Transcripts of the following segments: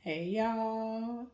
Hey y'all,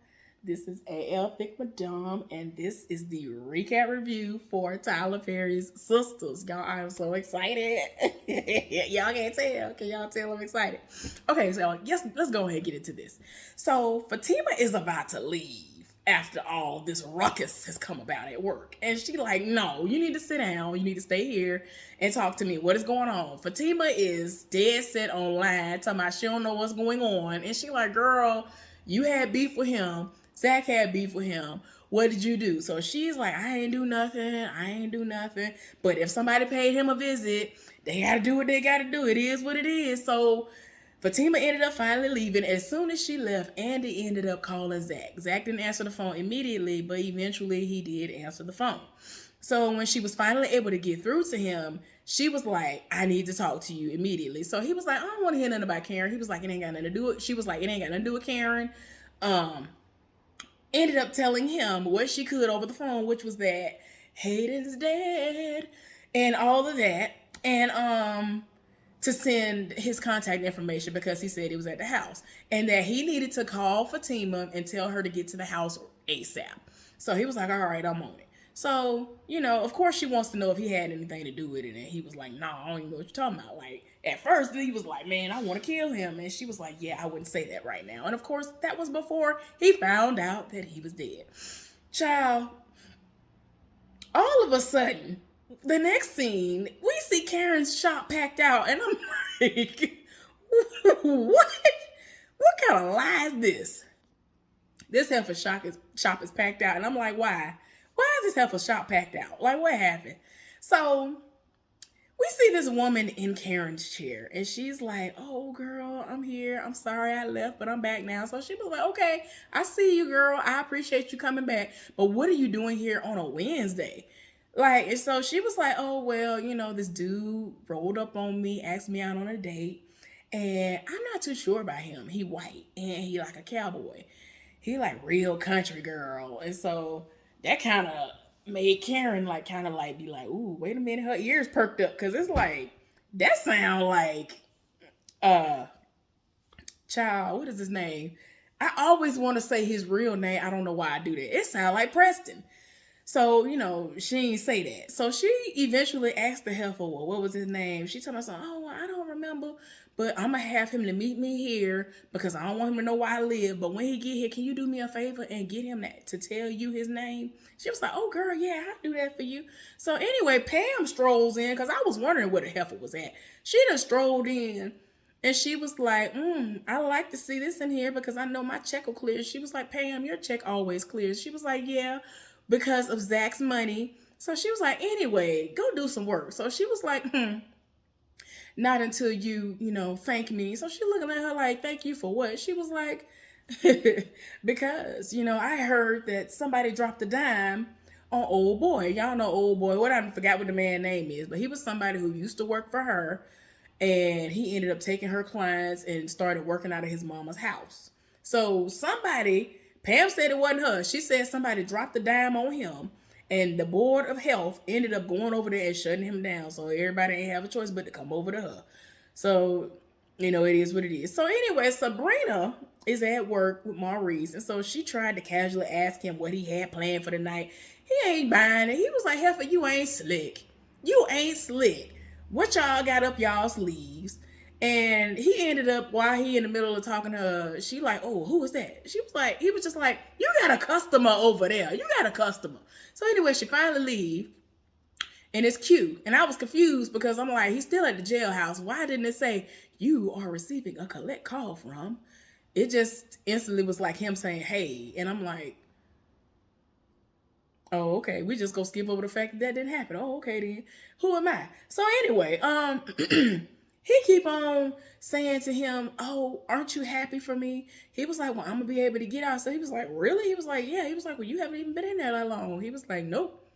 this is AL Thick Madame, and this is the recap review for Tyler Perry's Sistas. Y'all, I'm so excited. Y'all can't tell. Can y'all tell I'm excited? Okay, so yes, let's go ahead and get into this. So Fatima is about to leave after all this ruckus has come about at work. And she like, no, you need to sit down. You need to stay here and talk to me. What is going on? Fatima is dead set on lying, talking about she don't know what's going on. And she like, girl, you had beef with him. Zach had beef with him. What did you do? So she's like, I ain't do nothing. I ain't do nothing. But if somebody paid him a visit, they got to do what they got to do. It is what it is. So Fatima ended up finally leaving. As soon as she left, Andy ended up calling Zach. Zach didn't answer the phone immediately, but eventually he did answer the phone. So when she was finally able to get through to him, she was like, I need to talk to you immediately. So he was like, I don't want to hear nothing about Karen. He was like, it ain't got nothing to do with it. She was like, it ain't got nothing to do with Karen. Ended up telling him what she could over the phone, which was that Hayden's dead and all of that. And to send his contact information because he said he was at the house and that he needed to call Fatima and tell her to get to the house ASAP. So he was like, all right, I'm on it. So, of course she wants to know if he had anything to do with it. And he was like, no, I don't even know what you're talking about. Like, at first he was like, man, I want to kill him. And she was like, yeah, I wouldn't say that right now. And of course that was before he found out that he was dead. Child, all of a sudden, the next scene, we see Karen's shop packed out. And I'm like, what? What kind of lie is this? This heifer shop is packed out. And I'm like, why? Why is this heifer shop packed out? Like, what happened? So we see this woman in Karen's chair. And she's like, oh, girl, I'm here. I'm sorry I left, but I'm back now. So she was like, okay, I see you, girl. I appreciate you coming back. But what are you doing here on a Wednesday? Like, and so she was like, oh, well, this dude rolled up on me, asked me out on a date. And I'm not too sure about him. He white and he like a cowboy. He like real country girl. And so that kind of made Karen like kind of like be like, ooh, wait a minute. Her ears perked up. Cause it's like, that sound like, child, what is his name? I always want to say his real name. I don't know why I do that. It sounds like Preston. So, she didn't say that. So she eventually asked the heifer, well, what was his name? She told me something, oh, well, I don't remember, but I'm going to have him to meet me here because I don't want him to know where I live. But when he get here, can you do me a favor and get him to tell you his name? She was like, oh, girl, yeah, I'll do that for you. So anyway, Pam strolls in because I was wondering where the heifer was at. She done strolled in. And she was like, I like to see this in here because I know my check will clear. She was like, Pam, your check always clears. She was like, yeah, because of Zach's money. So she was like, anyway, go do some work. So she was like, not until you, thank me. So she looking at her like, thank you for what? She was like, because, I heard that somebody dropped a dime on old boy. Y'all know old boy. What I forgot what the man's name is, but he was somebody who used to work for her. And he ended up taking her clients and started working out of his mama's house. So Pam said it wasn't her. She said somebody dropped the dime on him. And the board of health ended up going over there and shutting him down. So everybody ain't have a choice but to come over to her. So, it is what it is. So anyway, Sabrina is at work with Maurice. And so she tried to casually ask him what he had planned for the night. He ain't buying it. He was like, heifer, you ain't slick. You ain't slick. What y'all got up y'all sleeves? And he ended up, while he in the middle of talking to her, she like, oh, who is that? He was just like, you got a customer over there. You got a customer. So anyway, she finally leave. And it's cute. And I was confused because I'm like, he's still at the jailhouse. Why didn't it say, you are receiving a collect call from? It just instantly was like him saying, hey. And I'm like, oh, okay. We just go skip over the fact that didn't happen. Oh, okay then. Who am I? So anyway, he keep on saying to him, oh, aren't you happy for me? He was like, well, I'm gonna be able to get out. So he was like, really? He was like, yeah. He was like, well, you haven't even been in there that long. He was like, nope.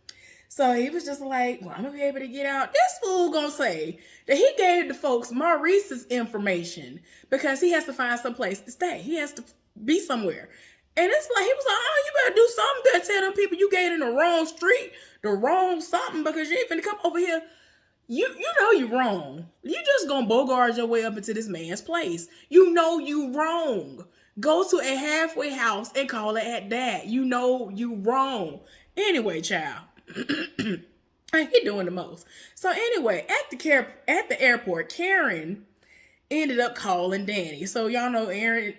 So he was just like, well, I'm gonna be able to get out. This fool gonna say that he gave the folks Maurice's information because he has to find some place to stay. He has to be somewhere. And it's like, he was like, oh, you better do something. You better tell them people you gave in the wrong street, the wrong something, because you ain't finna come over here. You know you wrong. You just gonna bogart your way up into this man's place. You know you wrong. Go to a halfway house and call it at that. You know you wrong. Anyway, child. He doing the most. So anyway, at the airport, Karen ended up calling Danny. So y'all know Aaron,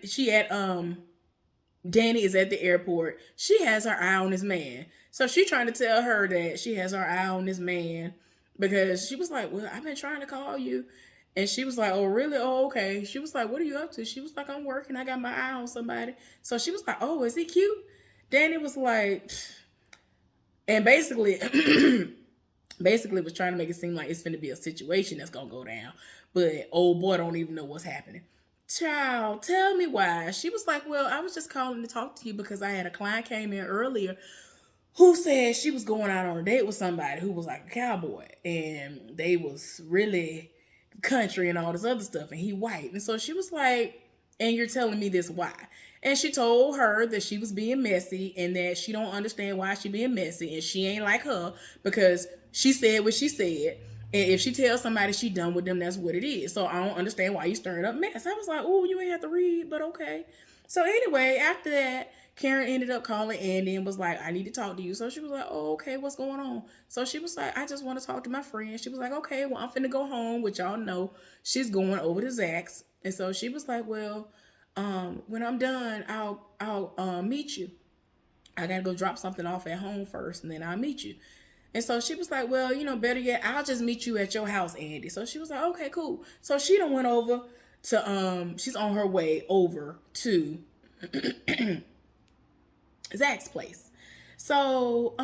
Danny is at the airport. She has her eye on this man. So she trying to tell her that she has her eye on this man because she was like, well, I've been trying to call you. And she was like, oh, really? Oh, okay. She was like, what are you up to? She was like, I'm working. I got my eye on somebody. So she was like, oh, is he cute? Danny was like, and basically, basically was trying to make it seem like it's going to be a situation that's going to go down. But old boy don't even know what's happening. Child, tell me why. She was like, well, I was just calling to talk to you because I had a client came in earlier who said she was going out on a date with somebody who was like a cowboy. And they was really country and all this other stuff. And he white. And so she was like, and you're telling me this why? And she told her that she was being messy and that she don't understand why she being messy. And she ain't like her because she said what she said. And if she tells somebody she done with them, that's what it is. So I don't understand why you stirring up mess. I was like, oh, you ain't have to read, but okay. So anyway, after that, Karen ended up calling Andy and was like, I need to talk to you. So she was like, oh, okay, what's going on? So she was like, I just want to talk to my friend. She was like, okay, well, I'm finna go home, which y'all know she's going over to Zach's. And so she was like, well, when I'm done, I'll meet you. I gotta go drop something off at home first, and then I'll meet you. And so she was like, well, better yet, I'll just meet you at your house, Andy. So she was like, okay, cool. So she done went over to, she's on her way over to Zach's place. So,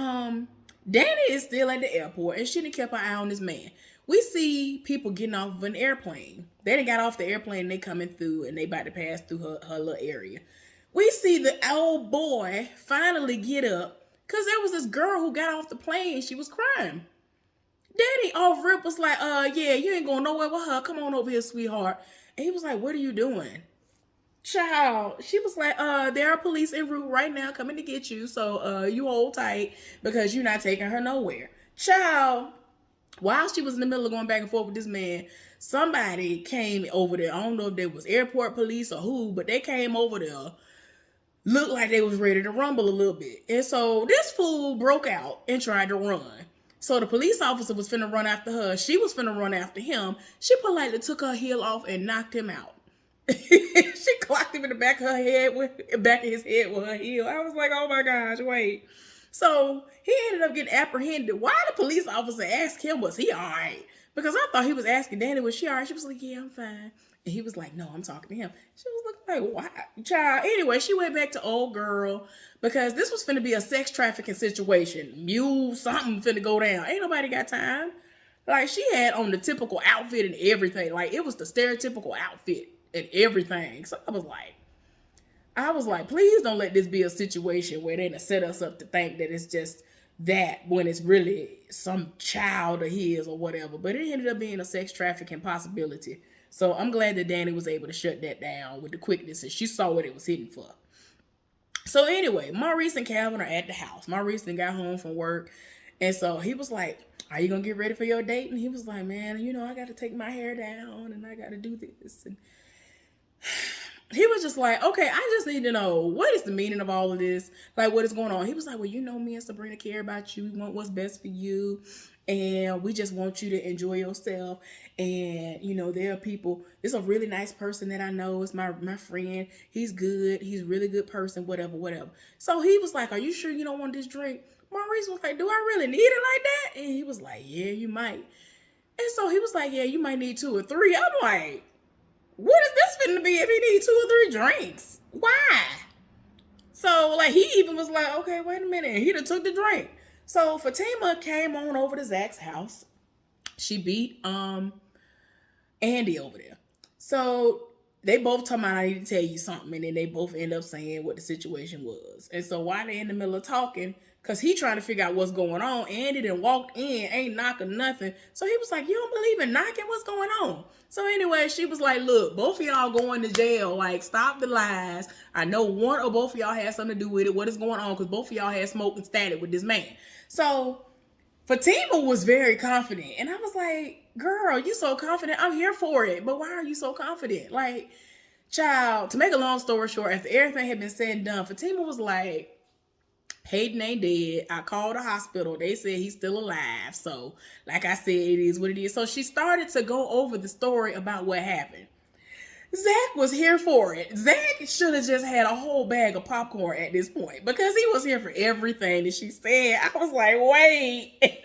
Danny is still at the airport and she done kept her eye on this man. We see people getting off of an airplane. They done got off the airplane and they coming through and they about to pass through her little area. We see the old boy finally get up because there was this girl who got off the plane. She was crying. Danny off rip was like, yeah, you ain't going nowhere with her. Come on over here, sweetheart. And he was like, what are you doing? Child, she was like, there are police en route right now coming to get you. So, you hold tight because you're not taking her nowhere. Child, while she was in the middle of going back and forth with this man, somebody came over there. I don't know if they was airport police or who, but they came over there. Looked like they was ready to rumble a little bit. And so this fool broke out and tried to run. So the police officer was finna run after her. She was finna run after him. She politely took her heel off and knocked him out. She clocked him in the back of her head, back of his head with her heel. I was like, oh my gosh, wait. So he ended up getting apprehended. Why the police officer asked him, was he all right? Because I thought he was asking Danny, was she all right? She was like, yeah, I'm fine. And he was like, no, I'm talking to him. She was looking like, why? Child. Anyway, she went back to old girl because this was finna be a sex trafficking situation. Mule, something finna go down. Ain't nobody got time. Like, she had on the typical outfit and everything. Like, it was the stereotypical outfit and everything. So I was like, please don't let this be a situation where they set us up to think that it's just that when it's really some child of his or whatever. But it ended up being a sex trafficking possibility. So I'm glad that Danny was able to shut that down with the quickness and she saw what it was hitting for. So anyway, Maurice and Calvin are at the house. Maurice then got home from work. And so he was like, are you going to get ready for your date? And he was like, man, I got to take my hair down and I got to do this. And he was just like, okay, I just need to know, what is the meaning of all of this? Like, what is going on? He was like, well, me and Sabrina care about you. We want what's best for you. And we just want you to enjoy yourself. And, there are people, there's a really nice person that I know. It's my friend. He's good. He's a really good person, whatever. So he was like, are you sure you don't want this drink? Maurice was like, do I really need it like that? And he was like, yeah, you might. And so he was like, yeah, you might need 2 or 3. I'm like, what is this finna be if he needs 2 or 3 drinks? Why? So, like, he even was like, okay, wait a minute. He done took the drink. So, Fatima came on over to Zach's house. She beat Andy over there. So, they both talking about, I need to tell you something. And then they both end up saying what the situation was. And so, while they in the middle of talking, because he trying to figure out what's going on, Andy done walked in, ain't knocking nothing. So he was like, you don't believe in knocking? What's going on? So anyway, she was like, look, both of y'all going to jail. Like, stop the lies. I know one or both of y'all had something to do with it. What is going on? Because both of y'all had smoke and static with this man. So Fatima was very confident. And I was like, girl, you so confident. I'm here for it. But why are you so confident? Like, Child, to make a long story short, after everything had been said and done, Fatima was like, Hayden ain't dead. I called the hospital. They said he's still alive. So, like I said, it is what it is. So she started to go over the story about what happened. Zach was here for it. Zach should have just had a whole bag of popcorn at this point because he was here for everything that she said. I was like, wait.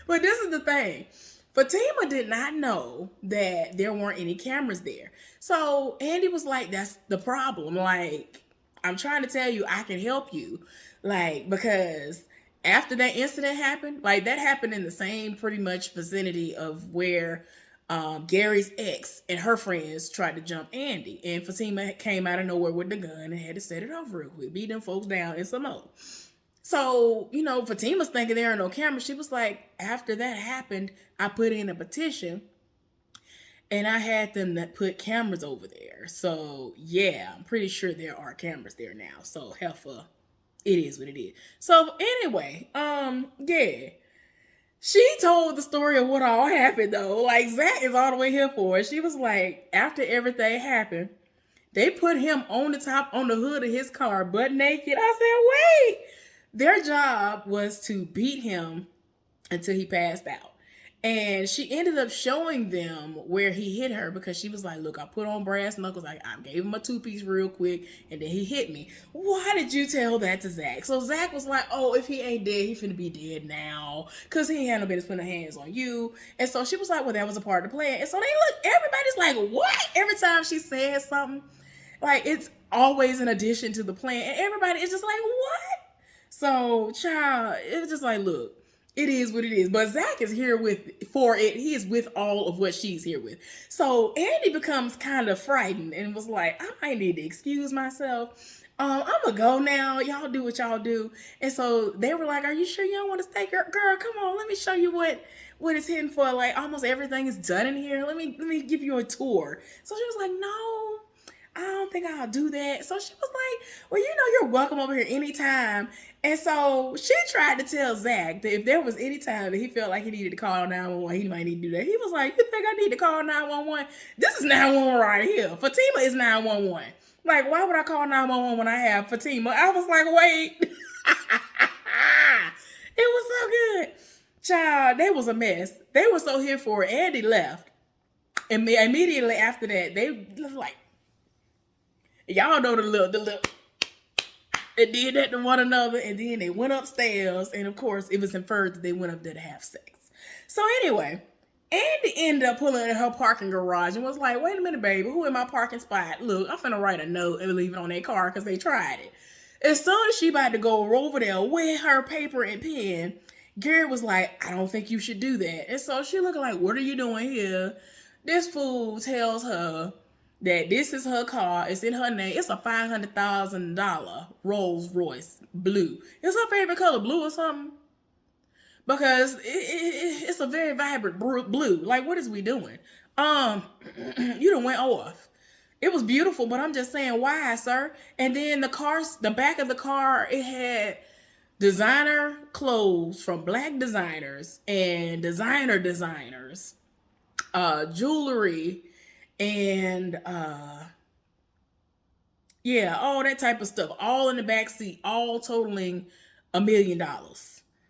But this is the thing. Fatima did not know that there weren't any cameras there. So Andy was like, that's the problem. Like, I'm trying to tell you, I can help you. Like, because after that incident happened, like that happened in the same pretty much vicinity of where Gary's ex and her friends tried to jump Andy. And Fatima came out of nowhere with the gun and had to set it off real quick, beat them folks down and some more. So, you know, Fatima's thinking there are no cameras. She was like, after that happened, I put in a petition and I had them that put cameras over there. So, yeah, I'm pretty sure there are cameras there now. So, heifer, it is what it is. So, anyway, yeah. She told the story of what all happened, though. Like, Zach is all the way here for it. She was like, after everything happened, they put him on the hood of his car, butt naked. I said, wait. Their job was to beat him until he passed out. And she ended up showing them where he hit her because she was like, look, I put on brass knuckles. I gave him a 2-piece real quick and then he hit me. Why did you tell that to Zach? So Zach was like, oh, if he ain't dead, he finna be dead now because he ain't had no business putting hands on you. And so she was like, well, that was a part of the plan. And so everybody's like, what? Every time she says something, like it's always an addition to the plan. And everybody is just like, what? So, child, it was just like, look, it is what it is. But Zach is here for it. He is with all of what she's here with. So Andy becomes kind of frightened and was like, I might need to excuse myself. I'm gonna go now. Y'all do what y'all do. And so they were like, are you sure you don't want to stay? Girl, come on, let me show you what it's hidden for. Like almost everything is done in here. Let me give you a tour. So she was like, no, I don't think I'll do that. So she was like, well, you know, you're welcome over here anytime. And so she tried to tell Zach that if there was any time that he felt like he needed to call 911, he might need to do that. He was like, you think I need to call 911? This is 911 right here. Fatima is 911. Like, why would I call 911 when I have Fatima? I was like, wait. It was so good. Child, they was a mess. They were so here for it. Andy left. And immediately after that, they was like, y'all know the little, they did that to one another, and then they went upstairs, and of course, it was inferred that they went up there to have sex. So anyway, Andy ended up pulling in her parking garage and was like, wait a minute, baby, who in my parking spot? Look, I'm finna write a note and leave it on their car because they tried it. As soon as she about to go over there with her paper and pen, Gary was like, I don't think you should do that. And so she looking like, what are you doing here? This fool tells her that this is her car. It's in her name. It's a $500,000 Rolls Royce blue. Is her favorite color blue or something? Because it's a very vibrant blue. Like, what is we doing? You done went off. It was beautiful, but I'm just saying, why, sir? And then the back of the car, it had designer clothes from black designers and designers, jewelry, and yeah, all that type of stuff, all in the back seat, all totaling $1 million.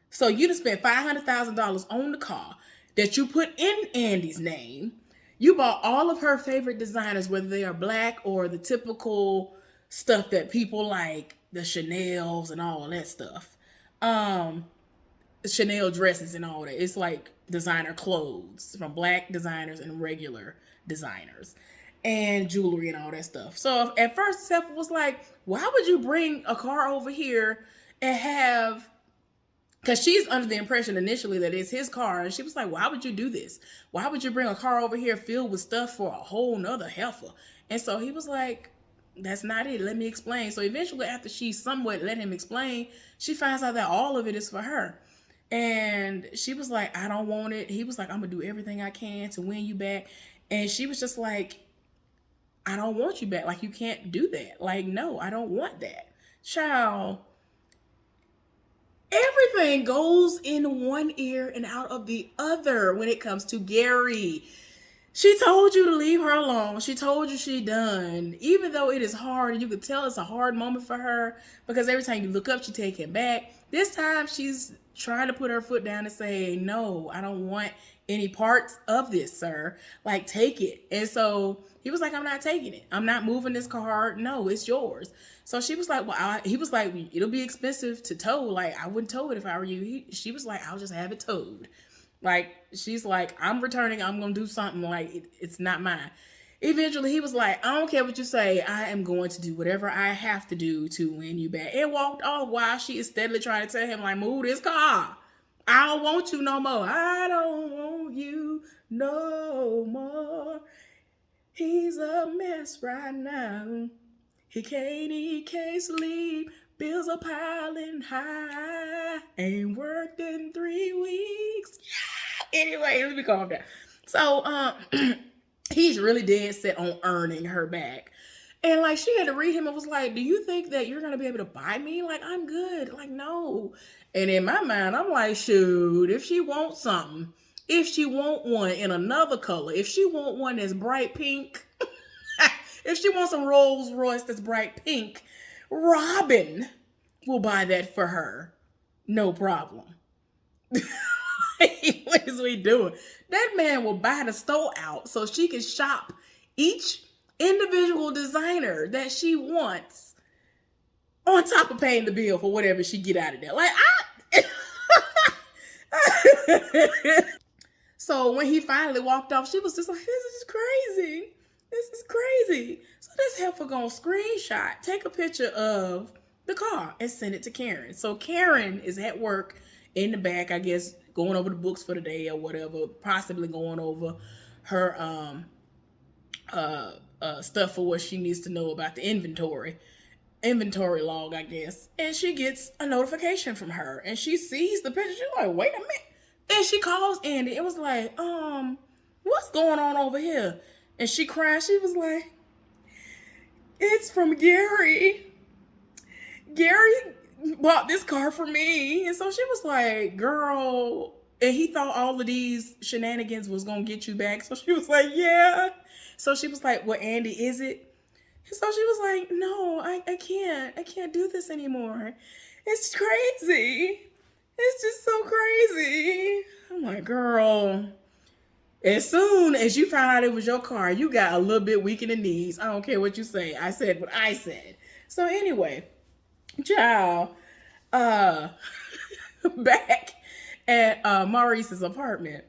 So you just spent $500,000 on the car that you put in Andy's name. You bought all of her favorite designers, whether they are black or the typical stuff that people like, the Chanels and all of that stuff. Chanel dresses and all that. It's like designer clothes from black designers and regular designers and jewelry and all that stuff. So at first Steph was like, why would you bring a car over here and have, because she's under the impression initially that it's his car, and she was like, why would you do this? Why would you bring a car over here filled with stuff for a whole nother heifer? And so he was like, that's not it. Let me explain. So eventually, after she somewhat let him explain, she finds out that all of it is for her. And she was like, I don't want it. He was like, I'm going to do everything I can to win you back. And she was just like, I don't want you back. Like, you can't do that. Like, no, I don't want that. Child, everything goes in one ear and out of the other when it comes to Gary. She told you to leave her alone. She told you she done. Even though it is hard, and you could tell it's a hard moment for her because every time you look up, she take it back. This time she's trying to put her foot down and say, "No, I don't want any parts of this, sir. Like, take it." And so he was like, "I'm not taking it. I'm not moving this car. No, it's yours." So she was like, "Well," he was like, "It'll be expensive to tow. Like, I wouldn't tow it if I were you." She was like, "I'll just have it towed." Like, she's like, "I'm returning. I'm gonna do something. Like, it's not mine." Eventually, he was like, "I don't care what you say. I am going to do whatever I have to do to win you back." And walked off while she is steadily trying to tell him, like, "Move this car. I don't want you no more. I don't want you no more. He's a mess right now. He can't eat, can't sleep. Bills are piling high. Ain't worked in 3 weeks." Anyway, let me calm down. So, he's really dead set on earning her back. And like, she had to read him and was like, "Do you think that you're gonna be able to buy me? Like, I'm good." Like, no. And in my mind, I'm like, shoot, if she wants something, if she want one in another color, if she want one that's bright pink, if she wants a Rolls Royce that's bright pink, Robin will buy that for her. No problem. What is we doing? That man will buy the store out so she can shop each individual designer that she wants on top of paying the bill for whatever she get out of there. Like, So when he finally walked off, she was just like, "This is crazy. This is crazy." So this heifer gonna screenshot, take a picture of the car and send it to Karen. So Karen is at work in the back, I guess, going over the books for the day or whatever, possibly going over her stuff for what she needs to know about the inventory log, I guess. And she gets a notification from her and she sees the picture. She's like, "Wait a minute." And she calls Andy. It was like, "What's going on over here?" And she cried. She was like, "It's from Gary. Gary bought this car for me." And so she was like, "Girl," and he thought all of these shenanigans was gonna get you back. So she was like, "Yeah." So she was like, "Well, Andy, is it?" And so she was like, "No, I can't do this anymore. It's crazy. It's just so crazy." I'm like, "Girl, as soon as you found out it was your car, you got a little bit weak in the knees. I don't care what you say. I said what I said." So anyway, child, uh, back at Maurice's apartment,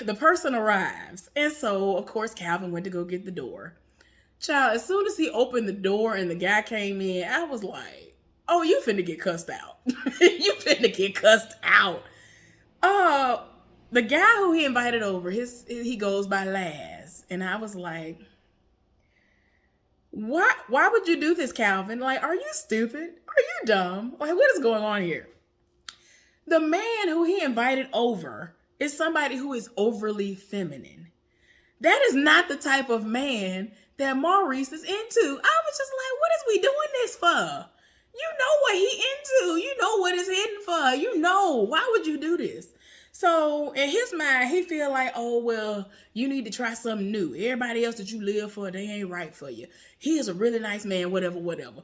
the person arrives. And so, of course, Calvin went to go get the door. Child, as soon as he opened the door and the guy came in, I was like, "Oh, you finna get cussed out." You finna get cussed out. The guy who he invited over, he goes by Laz. And I was like, why would you do this, Calvin? Like, are you stupid? Are you dumb? Like, what is going on here? The man who he invited over is somebody who is overly feminine. That is not the type of man that Maurice is into. I was just like, what is we doing this for? You know what he into. You know what it's hidden for. You know, why would you do this? So in his mind, he feel like, "Oh, well, you need to try something new. Everybody else that you live for, they ain't right for you. He is a really nice man, whatever, whatever."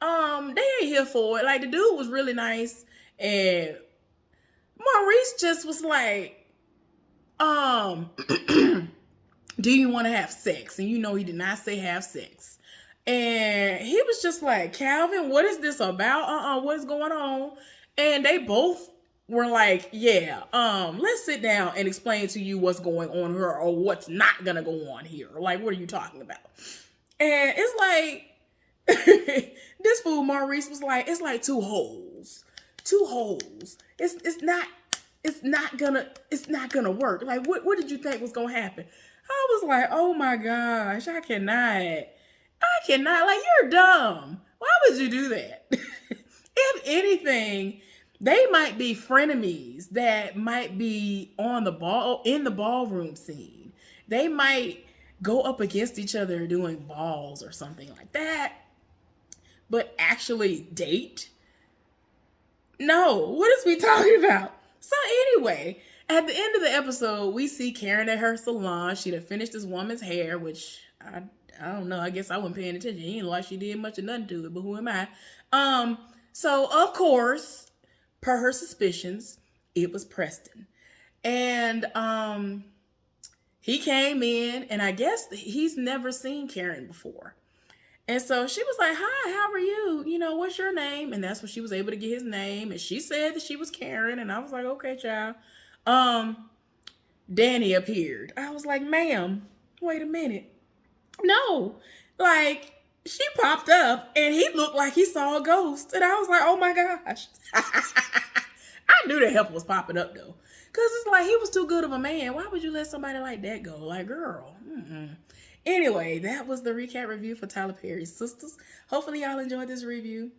They ain't here for it. Like, the dude was really nice. And Maurice just was like, "Do you want to have sex?" And you know he did not say have sex. And he was just like, "Calvin, what is this about? What is going on?" And they both were like, "Yeah, let's sit down and explain to you what's going on here or what's not gonna go on here. Like, what are you talking about?" And it's like, this fool Maurice was like, "It's like two holes. Two holes. It's not gonna work. Like, what did you think was gonna happen?" I was like, "Oh my gosh, I cannot. Like, you're dumb. Why would you do that?" If anything, they might be frenemies that might be in the ballroom scene. They might go up against each other doing balls or something like that. But actually date? No. What is we talking about? So anyway, At the end of the episode, we see Karen at her salon. She'd have finished this woman's hair, which I don't know. I guess I wasn't paying attention. He didn't like she did much of nothing to it, but who am I? So of course, per her suspicions, it was Preston. And he came in, and I guess he's never seen Karen before. And so she was like, "Hi, how are you? You know, what's your name?" And that's when she was able to get his name. And she said that she was Karen. And I was like, "Okay, child." Danny appeared. I was like, "Ma'am, wait a minute. No." Like, she popped up and he looked like he saw a ghost. And I was like, "Oh my gosh." I knew the help was popping up though. Because it's like he was too good of a man. Why would you let somebody like that go? Like, girl. Anyway, that was the recap review for Tyler Perry's Sistas. Hopefully y'all enjoyed this review.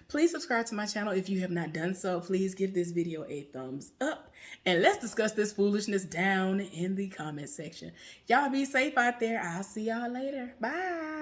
Please subscribe to my channel if you have not done so. Please give this video a thumbs up. And let's discuss this foolishness down in the comment section. Y'all be safe out there. I'll see y'all later. Bye.